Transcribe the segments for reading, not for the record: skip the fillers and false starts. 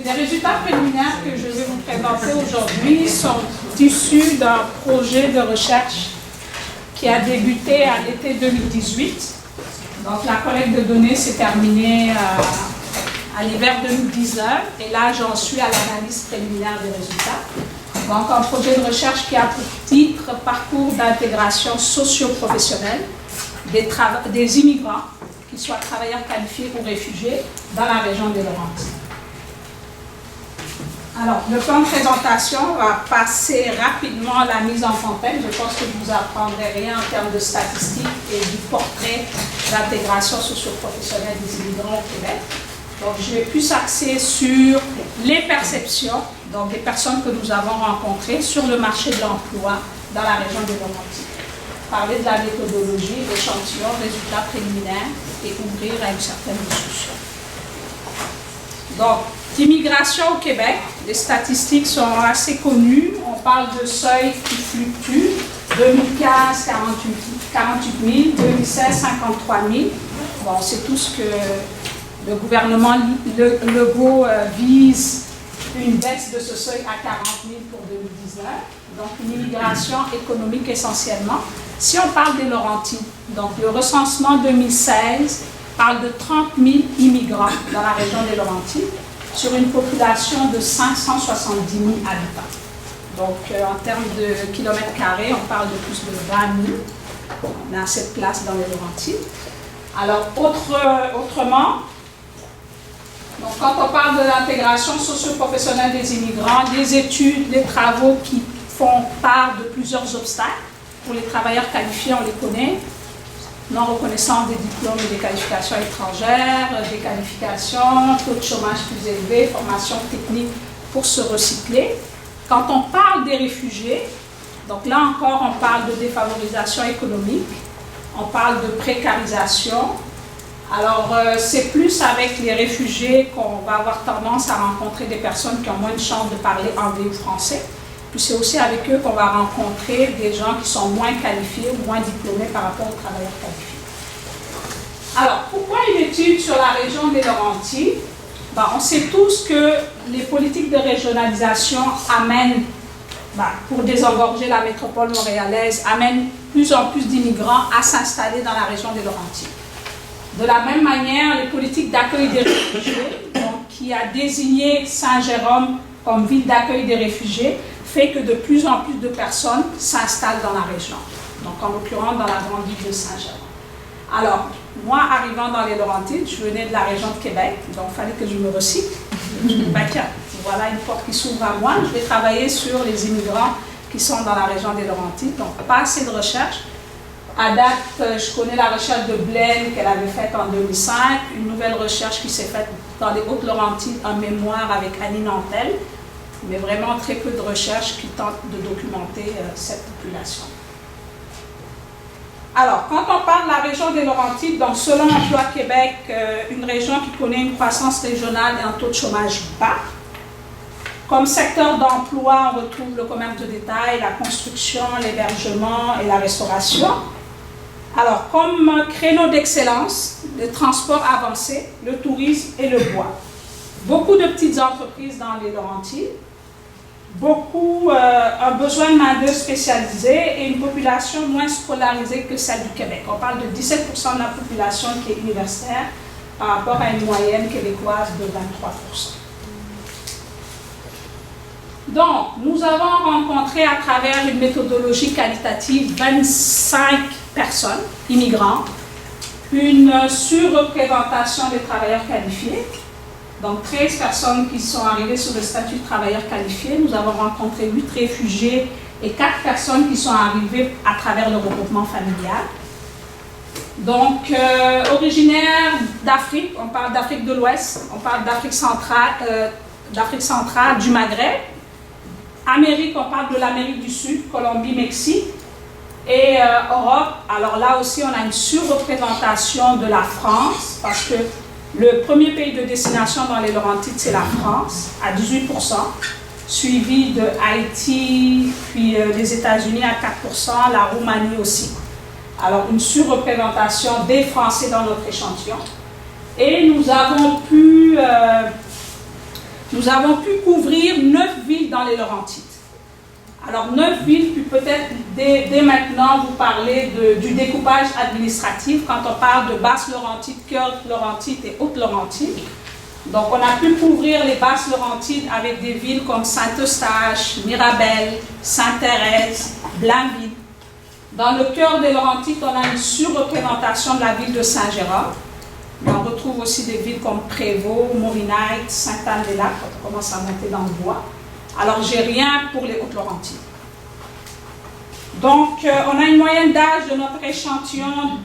Les résultats préliminaires que je vais vous présenter aujourd'hui sont issus d'un projet de recherche qui a débuté à l'été 2018. Donc la collecte de données s'est terminée à l'hiver 2019 et là j'en suis à l'analyse préliminaire des résultats. Donc un projet de recherche qui a pour titre « Parcours d'intégration socio-professionnelle des immigrants, qu'ils soient travailleurs qualifiés ou réfugiés, dans la région des Laurentides ». Alors, le plan de présentation va passer rapidement à la mise en contexte. Je pense que je ne vous apprendrai rien en termes de statistiques et du portrait d'intégration socio-professionnelle des immigrants au Québec. Donc, je vais plus axer sur les perceptions, donc des personnes que nous avons rencontrées sur le marché de l'emploi dans la région des Laurentides. Parler de la méthodologie, l'échantillon, résultats préliminaires et ouvrir à une certaine discussion. Donc, l'immigration au Québec, les statistiques sont assez connues. On parle de seuils qui fluctuent. 2015, 48 000, 2016, 53 000. Bon, c'est tout ce que le gouvernement Legault vise, une baisse de ce seuil à 40 000 pour 2019. Donc, une immigration économique essentiellement. Si on parle des Laurentides, donc le recensement 2016 parle de 30 000 immigrants dans la région des Laurentides, sur une population de 570 000 habitants. Donc, en termes de kilomètres carrés, on parle de plus de 20 000. On a cette place dans les Laurentides. Alors, autrement, donc quand on parle de l'intégration socio-professionnelle des immigrants, les études, les travaux qui font part de plusieurs obstacles. Pour les travailleurs qualifiés, on les connaît. Non-reconnaissance des diplômes et des qualifications étrangères, des qualifications, taux de chômage plus élevé, formation technique pour se recycler. Quand on parle des réfugiés, donc là encore on parle de défavorisation économique, on parle de précarisation. Alors c'est plus avec les réfugiés qu'on va avoir tendance à rencontrer des personnes qui ont moins de chances de parler anglais ou français. Puis c'est aussi avec eux qu'on va rencontrer des gens qui sont moins qualifiés ou moins diplômés par rapport aux travailleurs qualifiés. Alors, pourquoi une étude sur la région des Laurentides? Ben, on sait tous que les politiques de régionalisation amènent, pour désengorger la métropole montréalaise, amènent plus en plus d'immigrants à s'installer dans la région des Laurentides. De la même manière, les politiques d'accueil des réfugiés, donc, qui a désigné Saint-Jérôme comme ville d'accueil des réfugiés, fait que de plus en plus de personnes s'installent dans la région. Donc, en l'occurrence, dans la grande ville de Saint-Jérôme. Alors, moi, arrivant dans les Laurentides, je venais de la région de Québec, donc il fallait que je me recycle. Tiens, voilà une porte qui s'ouvre à moi. Je vais travailler sur les immigrants qui sont dans la région des Laurentides. Donc, pas assez de recherche. À date, je connais la recherche de Blaine qu'elle avait faite en 2005, une nouvelle recherche qui s'est faite dans les Hautes-Laurentides, un mémoire avec Annie Nantel, mais vraiment très peu de recherches qui tentent de documenter cette population. Alors, quand on parle de la région des Laurentides, donc selon Emploi Québec, une région qui connaît une croissance régionale et un taux de chômage bas. Comme secteur d'emploi, on retrouve le commerce de détail, la construction, l'hébergement et la restauration. Alors, comme créneau d'excellence, le transport avancé, le tourisme et le bois. Beaucoup de petites entreprises dans les Laurentides. Un besoin de main-d'œuvre spécialisée et une population moins scolarisée que celle du Québec. On parle de 17% de la population qui est universitaire par rapport à une moyenne québécoise de 23%. Donc, nous avons rencontré à travers une méthodologie qualitative 25 personnes, immigrants, une surreprésentation des travailleurs qualifiés. Donc, 13 personnes qui sont arrivées sous le statut de travailleurs qualifiés. Nous avons rencontré 8 réfugiés et 4 personnes qui sont arrivées à travers le regroupement familial. Donc, originaires d'Afrique, on parle d'Afrique de l'Ouest, on parle d'Afrique centrale, du Maghreb. Amérique, on parle de l'Amérique du Sud, Colombie, Mexique. Et Europe, alors là aussi, on a une surreprésentation de la France, parce que le premier pays de destination dans les Laurentides, c'est la France, à 18%, suivi de Haïti, puis les États-Unis à 4%, la Roumanie aussi. Alors, une surreprésentation des Français dans notre échantillon. Et nous avons pu nous avons pu couvrir 9 villes dans les Laurentides. Alors 9 villes, puis peut-être dès maintenant vous parler du découpage administratif quand on parle de Basse-Laurentide, Cœur-Laurentide et Haute-Laurentide. Donc on a pu couvrir les Basses-Laurentides avec des villes comme Saint-Eustache, Mirabel, Sainte-Thérèse, Blainville. Dans le cœur des Laurentides, on a une surreprésentation de la ville de Saint-Gérard. Mais on retrouve aussi des villes comme Prévost, Morinac, Sainte-Anne-des-Lacs, quand on commence à monter dans le bois. Alors, j'ai rien pour les Hautes-Laurentides. Donc, on a une moyenne d'âge de notre échantillon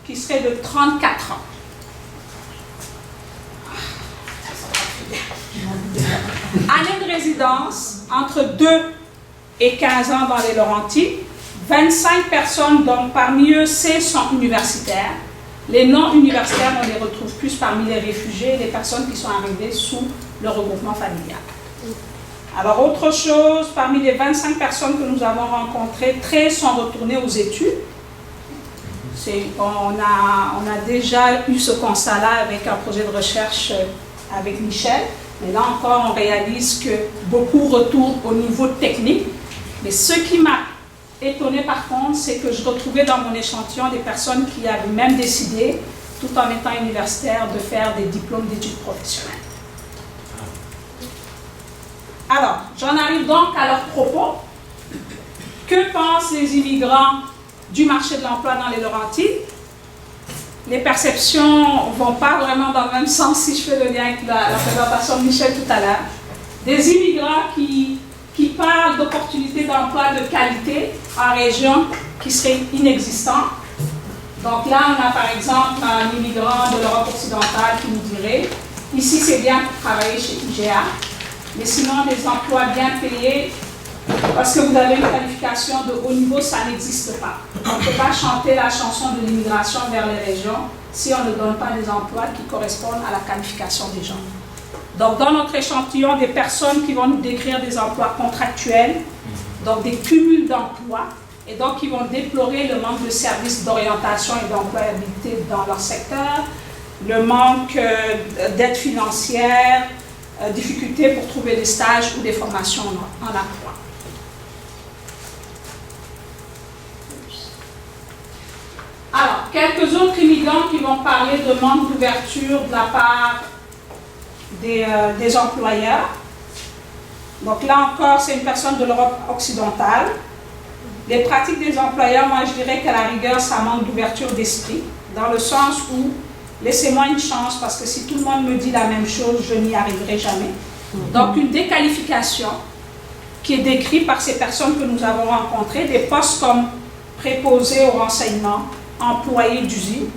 qui serait de 34 ans. Année de résidence, entre 2 et 15 ans dans les Laurentides. 25 personnes, donc parmi eux, 16 sont universitaires. Les non-universitaires, on les retrouve plus parmi les réfugiés, les personnes qui sont arrivées sous le regroupement familial. Alors, autre chose, parmi les 25 personnes que nous avons rencontrées, 13 sont retournées aux études. On a déjà eu ce constat-là avec un projet de recherche avec Michel. Mais là encore, on réalise que beaucoup retournent au niveau technique. Mais ce qui m'a étonné par contre, c'est que je retrouvais dans mon échantillon des personnes qui avaient même décidé, tout en étant universitaires, de faire des diplômes d'études professionnelles. Alors, j'en arrive donc à leurs propos. Que pensent les immigrants du marché de l'emploi dans les Laurentides? Les perceptions ne vont pas vraiment dans le même sens si je fais le lien avec la présentation de Michel tout à l'heure. Des immigrants qui parlent d'opportunités d'emploi de qualité en région qui seraient inexistantes. Donc là, on a par exemple un immigrant de l'Europe occidentale qui nous dirait « Ici, c'est bien pour travailler chez IGA, mais sinon, des emplois bien payés, parce que vous avez une qualification de haut niveau, ça n'existe pas. On ne peut pas chanter la chanson de l'immigration vers les régions si on ne donne pas des emplois qui correspondent à la qualification des gens. » Donc, dans notre échantillon, des personnes qui vont nous décrire des emplois contractuels, donc des cumuls d'emplois, et donc qui vont déplorer le manque de services d'orientation et d'employabilité dans leur secteur, le manque d'aide financière, difficultés pour trouver des stages ou des formations en emploi. Alors, quelques autres immigrants qui vont parler de manque d'ouverture de la part des employeurs. Donc là encore, c'est une personne de l'Europe occidentale. Les pratiques des employeurs, moi je dirais qu'à la rigueur, ça manque d'ouverture d'esprit, dans le sens où laissez-moi une chance, parce que si tout le monde me dit la même chose, je n'y arriverai jamais. Donc une déqualification qui est décrite par ces personnes que nous avons rencontrées, des postes comme préposés au renseignement, employés d'usine.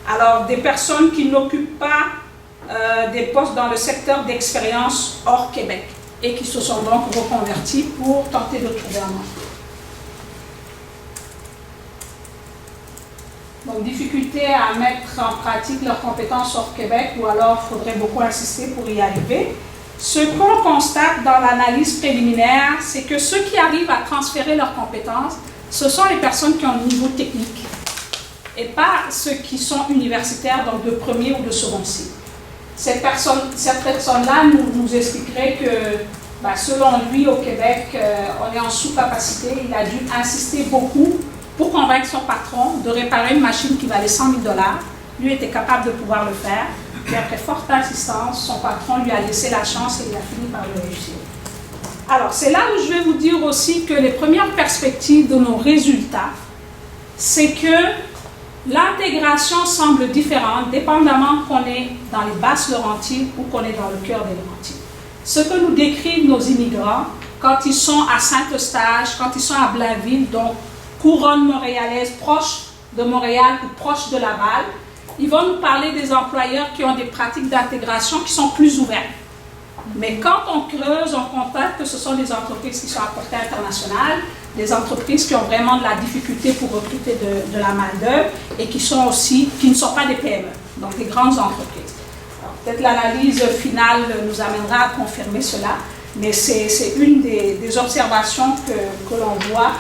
Alors des personnes qui n'occupent pas des postes dans le secteur d'expérience hors Québec et qui se sont donc reconvertis pour tenter de trouver un emploi. Donc, difficulté à mettre en pratique leurs compétences hors Québec, ou alors il faudrait beaucoup insister pour y arriver. Ce qu'on constate dans l'analyse préliminaire, c'est que ceux qui arrivent à transférer leurs compétences, ce sont les personnes qui ont un niveau technique, et pas ceux qui sont universitaires, donc de premier ou de second cycle. Cette personne-là nous expliquerait que, selon lui, au Québec, on est en sous-capacité. Il a dû insister beaucoup pour convaincre son patron de réparer une machine qui valait 100 000 $. Lui était capable de pouvoir le faire. Et après forte insistance, son patron lui a laissé la chance et il a fini par le réussir. Alors, c'est là où je vais vous dire aussi que les premières perspectives de nos résultats, c'est que l'intégration semble différente, dépendamment qu'on est dans les Basses-Laurentides ou qu'on est dans le cœur des Laurentides. Ce que nous décrivent nos immigrants, quand ils sont à Saint-Eustache, quand ils sont à Blainville, donc couronne montréalaise proche de Montréal ou proche de Laval, ils vont nous parler des employeurs qui ont des pratiques d'intégration qui sont plus ouvertes. Mais quand on creuse, on constate que ce sont des entreprises qui sont à portée internationale, des entreprises qui ont vraiment de la difficulté pour recruter de la main-d'œuvre et qui ne sont pas des PME, donc des grandes entreprises. Peut-être l'analyse finale nous amènera à confirmer cela, mais c'est une des observations que l'on voit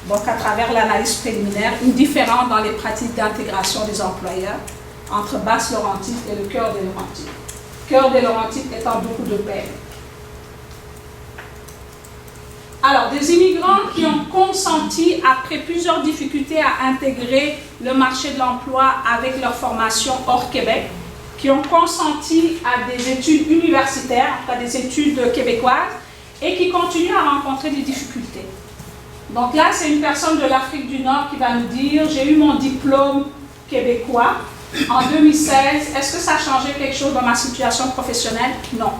donc à travers l'analyse préliminaire, une différence dans les pratiques d'intégration des employeurs entre Basse-Laurentide et le cœur des Laurentides. Cœur des Laurentides étant beaucoup de PME. Alors, des immigrants qui ont consenti, après plusieurs difficultés, à intégrer le marché de l'emploi avec leur formation hors Québec, qui ont consenti à des études universitaires, à des études québécoises, et qui continuent à rencontrer des difficultés. Donc là, c'est une personne de l'Afrique du Nord qui va nous dire « J'ai eu mon diplôme québécois en 2016. Est-ce que ça a changé quelque chose dans ma situation professionnelle? Non. »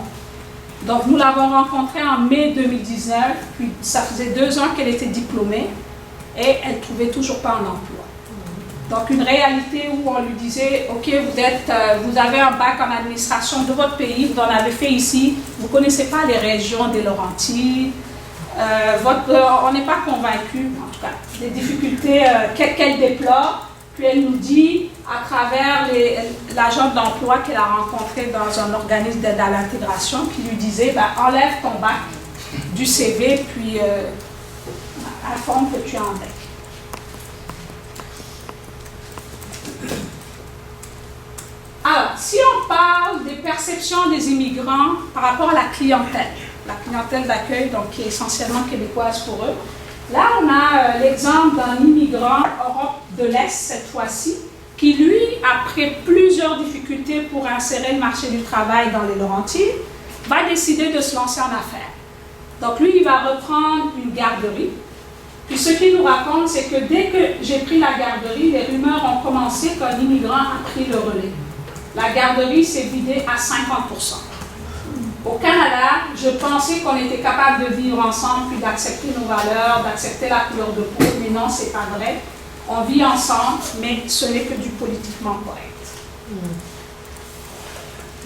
Donc nous l'avons rencontrée en mai 2019, puis ça faisait 2 ans qu'elle était diplômée et elle ne trouvait toujours pas un emploi. Donc une réalité où on lui disait « Ok, vous avez un bac en administration de votre pays, vous en avez fait ici, vous ne connaissez pas les régions des Laurentides, on n'est pas convaincu, en tout cas, des difficultés qu'elle déplore. » Puis elle nous dit, à travers l'agent d'emploi qu'elle a rencontré dans un organisme d'aide à l'intégration, qui lui disait enlève ton bac du CV, puis informe que tu es en DEC. Alors, si on parle des perceptions des immigrants par rapport à la clientèle d'accueil, donc qui est essentiellement québécoise pour eux, là, on a l'exemple d'un immigrant Europe de l'Est, cette fois-ci, qui, lui, après plusieurs difficultés pour insérer le marché du travail dans les Laurentides, va décider de se lancer en affaires. Donc, lui, il va reprendre une garderie. Puis, ce qu'il nous raconte, c'est que dès que j'ai pris la garderie, les rumeurs ont commencé qu'un immigrant a pris le relais. La garderie s'est vidée à 50%. Au Canada, je pensais qu'on était capable de vivre ensemble, puis d'accepter nos valeurs, d'accepter la couleur de peau, mais non, c'est pas vrai. On vit ensemble, mais ce n'est que du politiquement correct.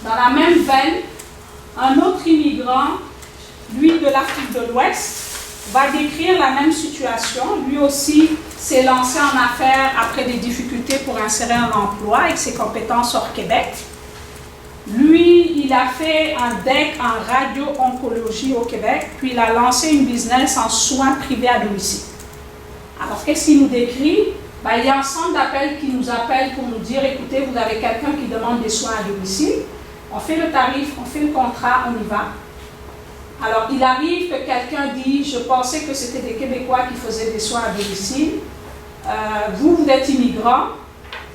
Dans la même veine, un autre immigrant, lui de l'Afrique de l'Ouest, va décrire la même situation. Lui aussi s'est lancé en affaires après des difficultés pour insérer un emploi avec ses compétences hors Québec. Lui, il a fait un DEC en radio-oncologie au Québec, puis il a lancé une business en soins privés à domicile. Alors, qu'est-ce qu'il nous décrit? Il y a un centre d'appel qui nous appelle pour nous dire, écoutez, vous avez quelqu'un qui demande des soins à domicile, on fait le tarif, on fait le contrat, on y va. Alors, il arrive que quelqu'un dit, je pensais que c'était des Québécois qui faisaient des soins à domicile, vous êtes immigrant,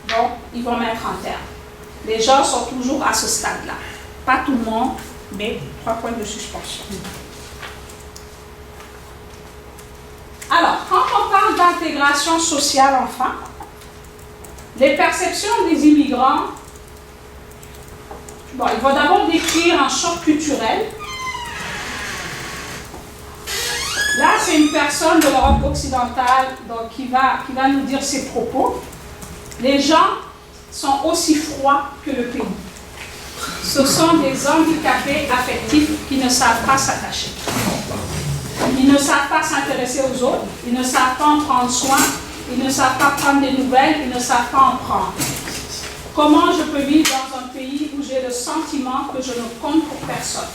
donc ils vont mettre un terme. Les gens sont toujours à ce stade-là. Pas tout le monde, mais 3 points de suspension. Alors, quand on parle d'intégration sociale, enfin, les perceptions des immigrants, il va d'abord décrire un choc culturel. Là, c'est une personne de l'Europe occidentale donc, qui va nous dire ses propos. Les gens sont aussi froids que le pays. Ce sont des handicapés affectifs qui ne savent pas s'attacher. Ils ne savent pas s'intéresser aux autres, ils ne savent pas en prendre soin, ils ne savent pas prendre des nouvelles, ils ne savent pas en prendre. Comment je peux vivre dans un pays où j'ai le sentiment que je ne compte pour personne?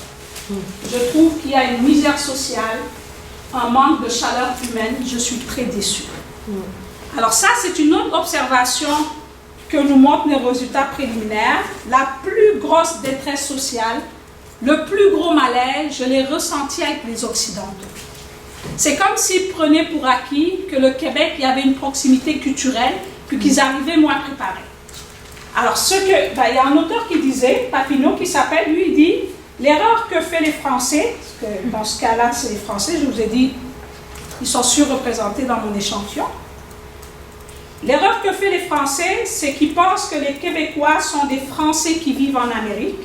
Je trouve qu'il y a une misère sociale, un manque de chaleur humaine, je suis très déçue. Alors ça, c'est une autre observation que nous montrent les résultats préliminaires. La plus grosse détresse sociale, le plus gros malaise, je l'ai ressenti avec les Occidentaux. C'est comme s'ils prenaient pour acquis que le Québec, il y avait une proximité culturelle, puis qu'ils arrivaient moins préparés. Alors, il y a un auteur qui disait, Papineau, qui s'appelle, lui, il dit, l'erreur que fait les Français, parce que dans ce cas-là, c'est les Français, je vous ai dit, ils sont surreprésentés dans mon échantillon. L'erreur que fait les Français, c'est qu'ils pensent que les Québécois sont des Français qui vivent en Amérique,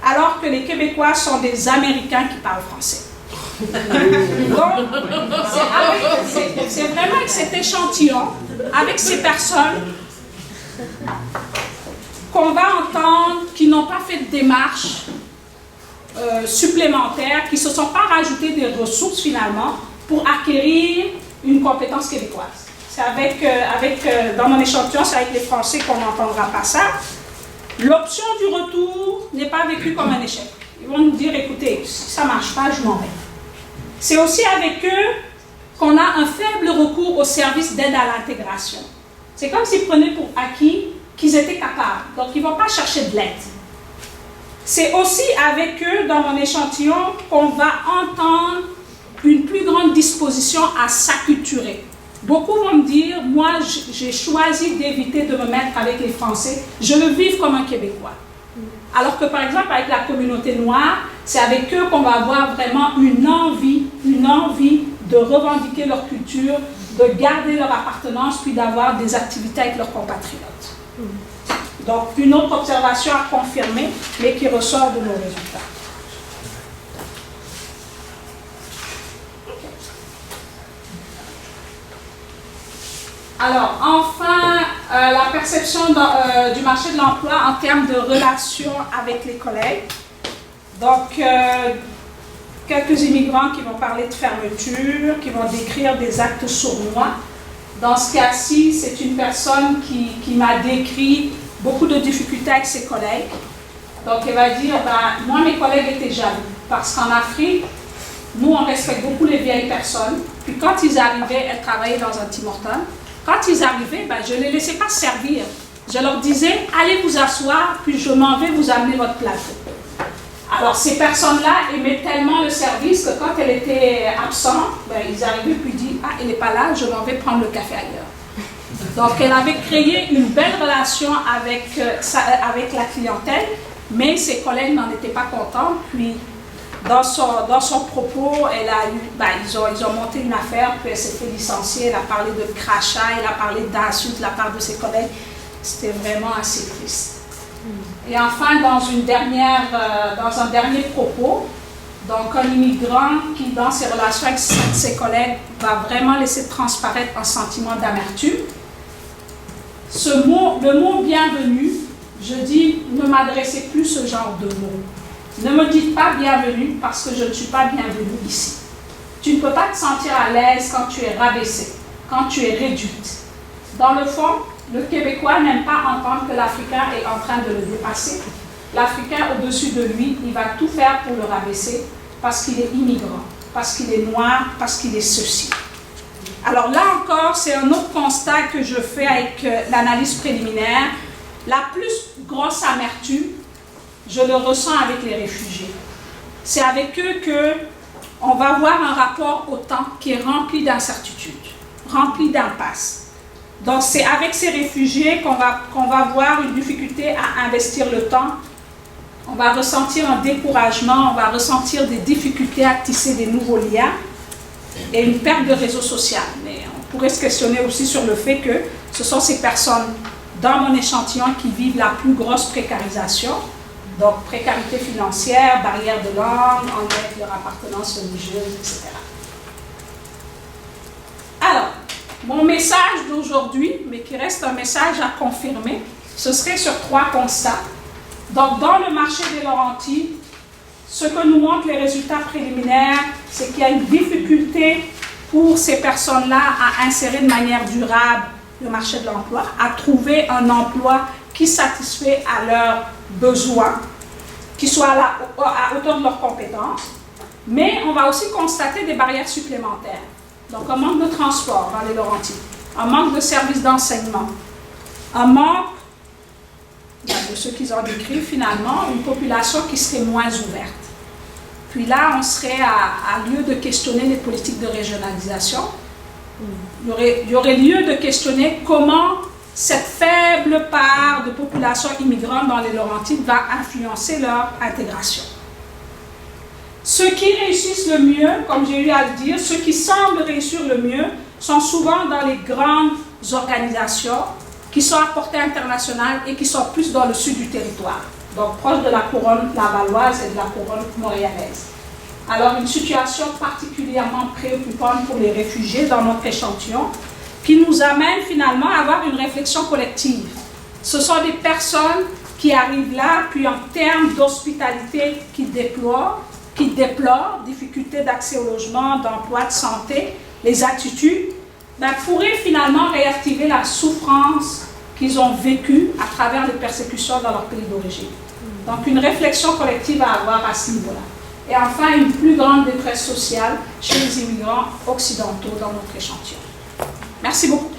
alors que les Québécois sont des Américains qui parlent français. Donc, c'est vraiment avec cet échantillon, avec ces personnes, qu'on va entendre qui n'ont pas fait de démarche supplémentaire, qui ne se sont pas rajoutés des ressources finalement pour acquérir une compétence québécoise. C'est dans mon échantillon, c'est avec les Français qu'on n'entendra pas ça. L'option du retour n'est pas vécue comme un échec. Ils vont nous dire, écoutez, si ça ne marche pas, je m'en vais. C'est aussi avec eux qu'on a un faible recours au service d'aide à l'intégration. C'est comme s'ils prenaient pour acquis qu'ils étaient capables. Donc, ils ne vont pas chercher de l'aide. C'est aussi avec eux, dans mon échantillon, qu'on va entendre une plus grande disposition à s'acculturer. Beaucoup vont me dire, moi, j'ai choisi d'éviter de me mettre avec les Français, je veux vivre comme un Québécois. Alors que, par exemple, avec la communauté noire, c'est avec eux qu'on va avoir vraiment une envie de revendiquer leur culture, de garder leur appartenance, puis d'avoir des activités avec leurs compatriotes. Donc, une autre observation à confirmer, mais qui ressort de nos résultats. Alors, enfin, la perception du marché de l'emploi en termes de relations avec les collègues. Donc, quelques immigrants qui vont parler de fermeture, qui vont décrire des actes sournois. Dans ce cas-ci, c'est une personne qui m'a décrit beaucoup de difficultés avec ses collègues. Donc, elle va dire, ben, moi, mes collègues étaient jaloux. Parce qu'en Afrique, nous, on respecte beaucoup les vieilles personnes. Puis quand ils arrivaient, elles travaillaient dans un Tim Hortons. Quand ils arrivaient, ben, je ne les laissais pas servir. Je leur disais, allez vous asseoir, puis je m'en vais vous amener votre plateau. Alors, ces personnes-là aimaient tellement le service que quand elle était absente, ben, ils arrivaient puis disaient, ah, elle n'est pas là, je m'en vais prendre le café ailleurs. Donc, elle avait créé une belle relation avec la clientèle, mais ses collègues n'en étaient pas contents. Puis, dans son propos, elle a eu, ben, ils ont monté une affaire, puis elle s'est fait licencier, elle a parlé de crachat, elle a parlé d'insultes de la part de ses collègues. C'était vraiment assez triste. Et enfin, dans un dernier propos, donc un immigrant qui, dans ses relations avec ses collègues, va vraiment laisser transparaître un sentiment d'amertume. Le mot bienvenue, je dis, ne m'adressez plus ce genre de mots. Ne me dites pas bienvenue parce que je ne suis pas bienvenue ici. Tu ne peux pas te sentir à l'aise quand tu es rabaissée, quand tu es réduite. Dans le fond, le Québécois n'aime pas entendre que l'Africain est en train de le dépasser. L'Africain, au-dessus de lui, il va tout faire pour le rabaisser parce qu'il est immigrant, parce qu'il est noir, parce qu'il est ceci. Alors là encore, c'est un autre constat que je fais avec l'analyse préliminaire. La plus grosse amertume, je le ressens avec les réfugiés. C'est avec eux qu'on va avoir un rapport au temps qui est rempli d'incertitudes, rempli d'impasses. Donc c'est avec ces réfugiés qu'on va avoir une difficulté à investir le temps. On va ressentir un découragement, on va ressentir des difficultés à tisser des nouveaux liens et une perte de réseau social. Mais on pourrait se questionner aussi sur le fait que ce sont ces personnes dans mon échantillon qui vivent la plus grosse précarisation. Donc, précarité financière, barrière de langue, enlève leur appartenance religieuse, etc. Alors, mon message d'aujourd'hui, mais qui reste un message à confirmer, ce serait sur 3 constats. Donc, dans le marché des Laurentides, ce que nous montrent les résultats préliminaires, c'est qu'il y a une difficulté pour ces personnes-là à insérer de manière durable le marché de l'emploi, à trouver un emploi qui satisfait à leurs besoins, qui soit à hauteur de leurs compétences. Mais on va aussi constater des barrières supplémentaires. Donc un manque de transport dans les Laurentides, un manque de services d'enseignement, un manque de ce qu'ils ont décrit finalement, une population qui serait moins ouverte. Puis là, on serait à lieu de questionner les politiques de régionalisation. Il y aurait lieu de questionner comment cette faible part de population immigrante dans les Laurentides va influencer leur intégration. Ceux qui réussissent le mieux, comme j'ai eu à le dire, ceux qui semblent réussir le mieux, sont souvent dans les grandes organisations qui sont à portée internationale et qui sont plus dans le sud du territoire, donc proche de la couronne lavalloise et de la couronne montréalaise. Alors, une situation particulièrement préoccupante pour les réfugiés dans notre échantillon, qui nous amène finalement à avoir une réflexion collective. Ce sont des personnes qui arrivent là, puis en termes d'hospitalité qui déplorent, difficultés d'accès au logement, d'emploi, de santé, les attitudes, pourraient finalement réactiver la souffrance qu'ils ont vécue à travers les persécutions dans leur pays d'origine. Donc une réflexion collective à avoir à ce niveau-là. Et enfin, une plus grande détresse sociale chez les immigrants occidentaux dans notre échantillon. Merci beaucoup.